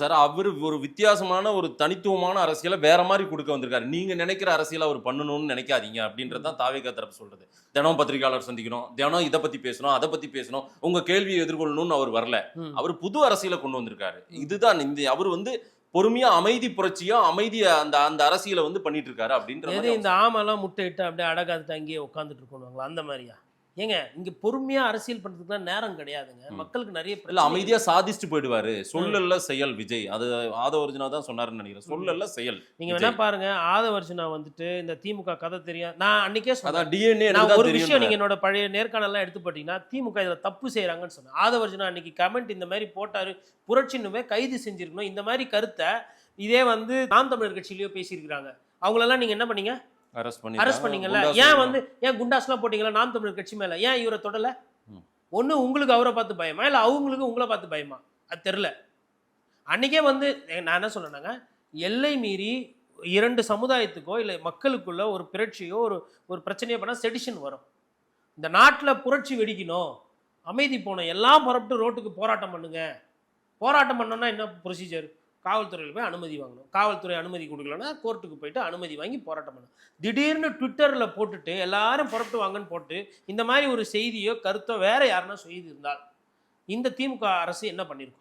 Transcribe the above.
Sir அவரு ஒரு வித்தியாசமான ஒரு தனித்துவமான அரசியலை வேற மாதிரி கொடுக்க வந்திருக்காரு. நீங்க நினைக்கிற அரசியலை அவர் பண்ணணும்னு நினைக்காதீங்க அப்படின்றது தான் தாவேகா தரப்பு சொல்றது. தினம் பத்திரிகையாளர் சந்திக்கணும், தினம் இதை பத்தி பேசணும், அதை பத்தி பேசணும், உங்க கேள்வியை எதிர்கொள்ளணும்னு அவர் வரல. அவர் புது அரசியலை கொண்டு வந்திருக்காரு. இதுதான் இந்த அவர் பொறுமையா அமைதி புரட்சியா அமைதியா அந்த அந்த அரசியலை பண்ணிட்டு இருக்காரு அப்படின்ற இந்த ஆமெல்லாம் முட்டை இட்டு அப்படியே அடகாத்துட்டு அங்கேயே உட்காந்துட்டு இருக்கணும் அந்த மாதிரியா? ஏங்க இங்க பொறுமையா அரசியல் பண்றதுக்குலாம் நேரம் கிடையாதுங்க. மக்களுக்கு நிறைய இல்ல அமைதியா சாதிச்சுட்டு போயிடுவாரு. சொல்லல்ல செயல் விஜய். அது ஆதவர்ஜுனா தான் சொன்னாருன்னு நினைக்கிறேன். சொல்லல்ல செயல். நீங்க வேணா பாருங்க, ஆதவர்ஜுனா இந்த திமுக கதை தெரியும். நான் அன்னைக்கே சொன்னேன் டிஎன்ஏ ஒரு விஷயம். நீங்க என்னோட பழைய நேர்காணல்லாம் எடுத்து போட்டீங்கன்னா திமுக இதுல தப்பு செய்யறாங்கன்னு சொன்னேன். ஆதவர்ஜுனா அன்னைக்கு கமெண்ட் இந்த மாதிரி போட்டாரு, புரட்சின்னுமே கைது செஞ்சிருக்கணும் இந்த மாதிரி கருத்தை இதே நாம் தமிழர் கட்சியிலயோ பேசியிருக்கிறாங்க. அவங்களெல்லாம் நீங்க என்ன பண்ணீங்க? அரெஸ்ட் பண்ணீங்கல்ல. ஏன் குண்டாஸ்லாம் போட்டீங்களா நாம் தமிழர் கட்சி மேல? ஏன் இவரை தொடல? ஒண்ணு உங்களுக்கு அவரை பார்த்து பயமா, இல்ல அவங்களுக்கு உங்களை பார்த்து பயமா? அது தெரியல. அன்னைக்கே நான் என்ன சொல்றேன்னாங்க, எல்லை மீறி இரண்டு சமுதாயத்துக்கோ இல்ல மக்களுக்குள்ள ஒரு புரட்சியோ ஒரு பிரச்சனையோ பண்ணா செடிஷன் வரும். இந்த நாட்டில் புரட்சி வெடிக்கணும், அமைதி போகணும், எல்லாம் புறப்பட்டு ரோட்டுக்கு போராட்டம் பண்ணுங்க. போராட்டம் பண்ணோம்னா என்ன ப்ரொசீஜர்? காவல்துறையில் போய் அனுமதி வாங்கணும். காவல்துறை அனுமதி கொடுக்கலன்னா கோர்ட்டுக்கு போயிட்டு அனுமதி வாங்கி போராட்டம் பண்ணணும். திடீர்னு ட்விட்டரில் போட்டுட்டு எல்லாரும் புறப்பட்டு வாங்கன்னு போட்டு இந்த மாதிரி ஒரு செய்தியோ கருத்தோ வேற யாருன்னா செய்தி இருந்தால் இந்த திமுக அரசு என்ன பண்ணியிருக்கும்?